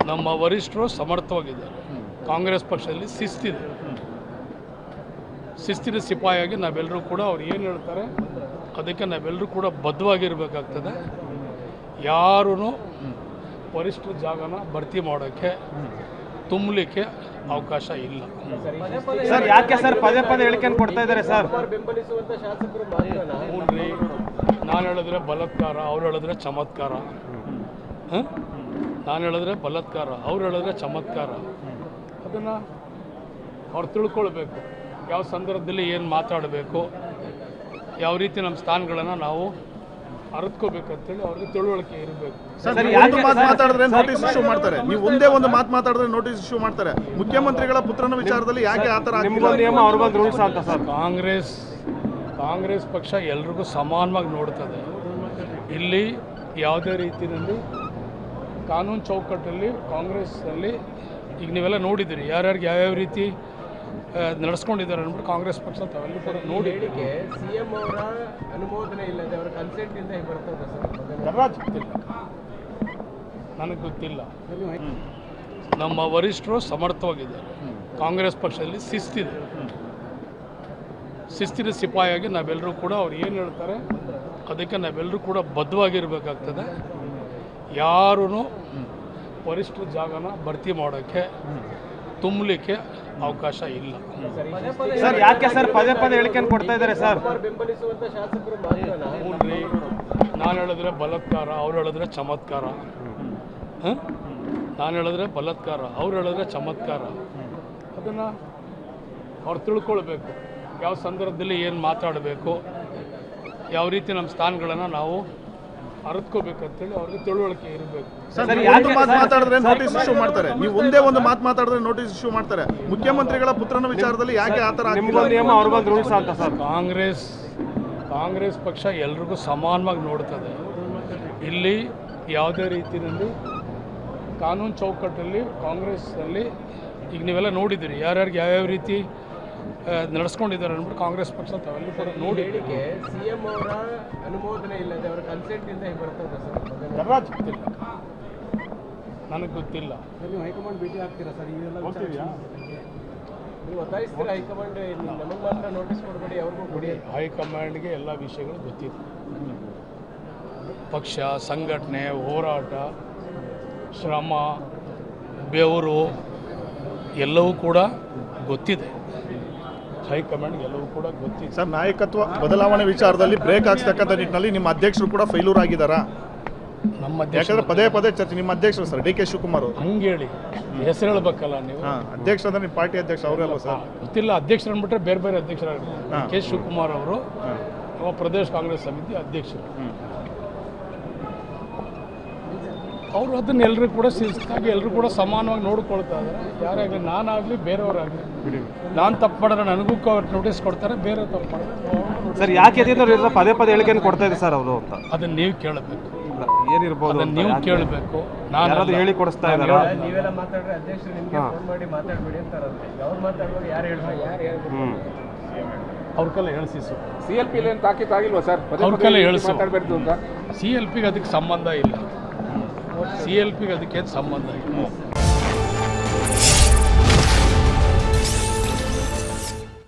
ನಮ್ಮ ವರಿಷ್ಠರು ಸಮರ್ಥವಾಗಿದ್ದಾರೆ. ಕಾಂಗ್ರೆಸ್ ಪಕ್ಷದಲ್ಲಿ ಶಿಸ್ತಿನ ಸಿಪಾಯಿಯಾಗಿ ನಾವೆಲ್ಲರೂ ಕೂಡ ಅವ್ರು ಏನು ಹೇಳ್ತಾರೆ ಅದಕ್ಕೆ ನಾವೆಲ್ಲರೂ ಕೂಡ ಬದ್ಧವಾಗಿರಬೇಕಾಗ್ತದೆ. ಯಾರೂ ವರಿಷ್ಠರ ಜಾಗನ ಭರ್ತಿ ಮಾಡೋಕ್ಕೆ ತುಂಬಲಿಕ್ಕೆ ಅವಕಾಶ ಇಲ್ಲ. ಸರ್ ಯಾಕೆ ಸರ್ ಪದೇ ಪದೇ ಹೇಳಿಕೆಯನ್ನು ಕೊಡ್ತಾ ಇದ್ದಾರೆ ಸರ್? ನಾನು ಹೇಳಿದ್ರೆ ಬಲಾತ್ಕಾರ, ಅವ್ರು ಹೇಳಿದ್ರೆ ಚಮತ್ಕಾರ. ನಾನು ಹೇಳಿದ್ರೆ ಬಲಾತ್ಕಾರ, ಅವ್ರು ಹೇಳಿದ್ರೆ ಚಮತ್ಕಾರ. ಅದನ್ನು ಅವ್ರು ತಿಳ್ಕೊಳ್ಬೇಕು. ಯಾವ ಸಂದರ್ಭದಲ್ಲಿ ಏನು ಮಾತಾಡಬೇಕು, ಯಾವ ರೀತಿ ನಮ್ಮ ಸ್ಥಾನಗಳನ್ನು ನಾವು ಅರಿತ್ಕೋಬೇಕಂತೇಳಿ ಅವ್ರಿಗೆ ತಿಳುವಳಿಕೆ ಇರಬೇಕು. ಮಾತಾಡಿದ್ರೆ ನೋಟಿಸ್ ಇಶ್ಯೂ ಮಾಡ್ತಾರೆ. ನೀವು ಒಂದೇ ಒಂದು ಮಾತು ಮಾತಾಡಿದ್ರೆ ನೋಟಿಸ್ ಇಶ್ಯೂ ಮಾಡ್ತಾರೆ. ಮುಖ್ಯಮಂತ್ರಿಗಳ ಪುತ್ರನ ವಿಚಾರದಲ್ಲಿ ಯಾಕೆ ಆ ಥರ ಕಾಂಗ್ರೆಸ್ ಪಕ್ಷ ಎಲ್ರಿಗೂ ಸಮಾನವಾಗಿ ನೋಡ್ತದೆ. ಇಲ್ಲಿ ಯಾವುದೇ ರೀತಿಯಲ್ಲಿ ಕಾನೂನು ಚೌಕಟ್ಟಲ್ಲಿ ಕಾಂಗ್ರೆಸ್ನಲ್ಲಿ ಈಗ ನೀವೆಲ್ಲ ನೋಡಿದ್ದೀರಿ ಯಾರ್ಯಾರಿಗೆ ಯಾವ್ಯಾವ ರೀತಿ ನಡೆಸ್ಕೊಂಡಿದ್ದಾರೆ ಅಂದ್ಬಿಟ್ಟು ಕಾಂಗ್ರೆಸ್ ಪಕ್ಷ ತಾವೆಲ್ಲೂ ಕೂಡ ನೋಡಿ. ಸಿಎಂ ಅವರ ಅನುಮೋದನೆ ಇಲ್ಲದೆ ಅವರ ಕನ್ಸೆಂಟ್ ಇಂದ ಬರ್ತದೆ ನನಗೆ ಗೊತ್ತಿಲ್ಲ. ನಮ್ಮ ವರಿಷ್ಠರು ಸಮರ್ಥವಾಗಿದ್ದಾರೆ. ಕಾಂಗ್ರೆಸ್ ಪಕ್ಷದಲ್ಲಿ ಶಿಸ್ತಿನ ಸಿಪಾಯಿಯಾಗಿ ನಾವೆಲ್ಲರೂ ಕೂಡ ಅವ್ರು ಏನು ಹೇಳ್ತಾರೆ ಅದಕ್ಕೆ ನಾವೆಲ್ಲರೂ ಕೂಡ ಬದ್ಧವಾಗಿರಬೇಕಾಗ್ತದೆ. ಯಾರೂ ವರಿಷ್ಠರ ಜಾಗನ ಭರ್ತಿ ಮಾಡೋಕ್ಕೆ ತುಂಬಲಿಕ್ಕೆ ಅವಕಾಶ ಇಲ್ಲ. ಸರ್ ಯಾಕೆ ಸರ್ ಪದೇ ಪದೇ ಹೇಳಿಕೆಯನ್ನು ಕೊಡ್ತಾ ಇದ್ದಾರೆ ಸರ್? ಬೆಂಬಲಿಸುವಂತ ಶಾಸಕರು ನಾನು ಹೇಳಿದ್ರೆ ಬಲಾತ್ಕಾರ, ಅವ್ರು ಹೇಳಿದ್ರೆ ಚಮತ್ಕಾರ. ನಾನು ಹೇಳಿದ್ರೆ ಬಲಾತ್ಕಾರ, ಅವ್ರು ಹೇಳಿದ್ರೆ ಚಮತ್ಕಾರ. ಅದನ್ನು ಅವ್ರು ತಿಳ್ಕೊಳ್ಬೇಕು. ಯಾವ ಸಂದರ್ಭದಲ್ಲಿ ಏನು ಮಾತಾಡಬೇಕು, ಯಾವ ರೀತಿ ನಮ್ಮ ಸ್ಥಾನಗಳನ್ನು ನಾವು ಅರಿತ್ಕೋಬೇಕಂತೇಳಿ ಅವ್ರಿಗೆ ತಿಳುವಳಿಕೆ ಇರಬೇಕು. ಮಾತಾಡಿದ್ರೆ ನೋಟಿಸ್ ಇಶ್ಯೂ ಮಾಡ್ತಾರೆ. ನೀವು ಒಂದೇ ಒಂದು ಮಾತು ಮಾತಾಡಿದ್ರೆ ನೋಟಿಸ್ ಇಶ್ಯೂ ಮಾಡ್ತಾರೆ. ಮುಖ್ಯಮಂತ್ರಿಗಳ ಪುತ್ರನ ವಿಚಾರದಲ್ಲಿ ಯಾಕೆ ಆ ಥರ ಕಾಂಗ್ರೆಸ್ ಪಕ್ಷ ಎಲ್ರಿಗೂ ಸಮಾನವಾಗಿ ನೋಡ್ತದೆ. ಇಲ್ಲಿ ಯಾವುದೇ ರೀತಿಯಲ್ಲಿ ಕಾನೂನು ಚೌಕಟ್ಟಲ್ಲಿ ಕಾಂಗ್ರೆಸ್ನಲ್ಲಿ ಈಗ ನೀವೆಲ್ಲ ನೋಡಿದ್ದೀರಿ ಯಾರ್ಯಾರಿಗೆ ಯಾವ್ಯಾವ ರೀತಿ ನಡೆಸ್ಕೊಂಡಿದ್ದಾರೆ ಅಂದ್ಬಿಟ್ಟು ಕಾಂಗ್ರೆಸ್ ಪಕ್ಷ ತಾವೆಲ್ಲೂ ಕೂಡ ನೋಡಿ. ಸಿಎಂ ಅವರ ಅನುಮೋದನೆ ಇಲ್ಲದೆ ಅವರ ಕನ್ಸೆಂಟ್ ಇಂದ ಬರ್ತದೆ ನನಗೆ ಗೊತ್ತಿಲ್ಲ. ನೀವು ಹೈಕಮಾಂಡ್ ಭೇಟಿ ಆಗ್ತೀರಾ ಸರ್? ಇದೆಲ್ಲ ನೀವು ಒತ್ತಾಯಿಸ್ತೀರಾ ಹೈಕಮಾಂಡ್ ನಮಗೆ ಮಾತ್ರ ನೋಟಿಸ್ ಕೊಡಬೇಡಿ, ಅವ್ರಿಗೂ ಕೊಡಿ. ಹೈಕಮಾಂಡ್ಗೆ ಎಲ್ಲ ವಿಷಯಗಳು ಗೊತ್ತಿದೆ. ಪಕ್ಷ, ಸಂಘಟನೆ, ಹೋರಾಟ, ಶ್ರಮ, ಬೆವರು ಎಲ್ಲವೂ ಕೂಡ ಗೊತ್ತಿದೆ. ಹೈಕಮಾಂಡ್ಗೆ ಎಲ್ಲವೂ ಕೂಡ ಗೊತ್ತಿದೆ. ಸರ್, ನಾಯಕತ್ವ ಬದಲಾವಣೆ ವಿಚಾರದಲ್ಲಿ ಬ್ರೇಕ್ ಹಾಕ್ತಕ್ಕಂಥ ನಿಟ್ಟಿನಲ್ಲಿ ನಿಮ್ಮ ಅಧ್ಯಕ್ಷರು ಕೂಡ ಫೇಲ್ಯೂರ್ ಆಗಿದ್ದಾರಾ? ನಮ್ಮ ಅಧ್ಯಕ್ಷ ಪದೇ ಪದೇ ಚರ್ಚೆ. ನಿಮ್ಮ ಅಧ್ಯಕ್ಷರು ಸರ್ ಡಿ ಕೆ ಶಿವಕುಮಾರ್ ಅವರು ಹಂಗೆ ಹೇಳಿ ಹೆಸರು ಹೇಳ್ಬೇಕಲ್ಲ ನೀವು. ಅಧ್ಯಕ್ಷ ಅಂದ್ರೆ ನಿಮ್ಮ ಪಾರ್ಟಿ ಅಧ್ಯಕ್ಷ ಅವರಲ್ಲ ಸರ್? ಗೊತ್ತಿಲ್ಲ. ಅಧ್ಯಕ್ಷರು ಅಂದ್ಬಿಟ್ರೆ ಬೇರೆ ಬೇರೆ ಅಧ್ಯಕ್ಷರಾಗಿರ್ತಾರೆ. ಕೆ ಶಿವಕುಮಾರ್ ಅವರು ನಮ್ಮ ಪ್ರದೇಶ ಕಾಂಗ್ರೆಸ್ ಸಮಿತಿ ಅಧ್ಯಕ್ಷರು. ಅವರು ಅದನ್ನ ಎಲ್ಲರೂ ಕೂಡ ಶಿಸ್ತಾಗಿ ಎಲ್ಲರೂ ಕೂಡ ಸಮಾನವಾಗಿ ನೋಡ್ಕೊಳ್ತಾ ಇದ್ದಾರೆ. ಯಾರಾಗಲಿ, ನಾನಾಗಲಿ ಬೇರೆಯವರಾಗಲಿ, ನಾನು ತಪ್ಪು ಮಾಡಿದ್ರೆ ನನಗೂ ನೋಟಿಸ್ ಕೊಡ್ತಾರೆ, ಬೇರೆ ತಪ್ಪು ಮಾಡಿದ್ರೆ ಸರ್ ಯಾಕೆ ಪದೇ ಪದೇ ಹೇಳಿಕೆಯನ್ನು ಕೊಡ್ತಾ ಇದ್ದಾರೆ ಸರ್ ಅವರು ಅಂತ? ಅದನ್ನ ನೀವು ಕೇಳಬೇಕು. ಏನಿರ್ಬೋದು ನೀವು ಕೇಳಬೇಕು. ನಾನು ಹೇಳಿ ಕೊಡಿಸ್ತಾ ಇದ್ದಾರೆ. ನೀವೆಲ್ಲ ಮಾತಾಡ್ರೆ ಅಧ್ಯಕ್ಷರು ನಿಮಗೆ ಫೋನ್ ಮಾಡಿ ಮಾತಾಡಬೇಡಿ ಅಂತಾರಂತೆ. ಅವ್ರು ಮಾತಾಡುವಾಗ ಯಾರು ಹೇಳ್ತಾರೆ? ಅವ್ರ ಕಲ್ಲ ಹೇಳಿಸಿ ಸರ್. CLP ತಾಕೀತು ಆಗಿಲ್ವಾ ಸರ್? ಅವ್ರ ಕಲ್ಲ ಹೇಳಿಸಿ. ಮಾತಾಡಬಾರ್ದು ಅಂತ CLPಗೆ ಅದಕ್ಕೆ ಸಂಬಂಧ ಇಲ್ಲ. CLPಗೆ ಅದಕ್ಕೇನು ಸಂಬಂಧ ಇಲ್ಲ.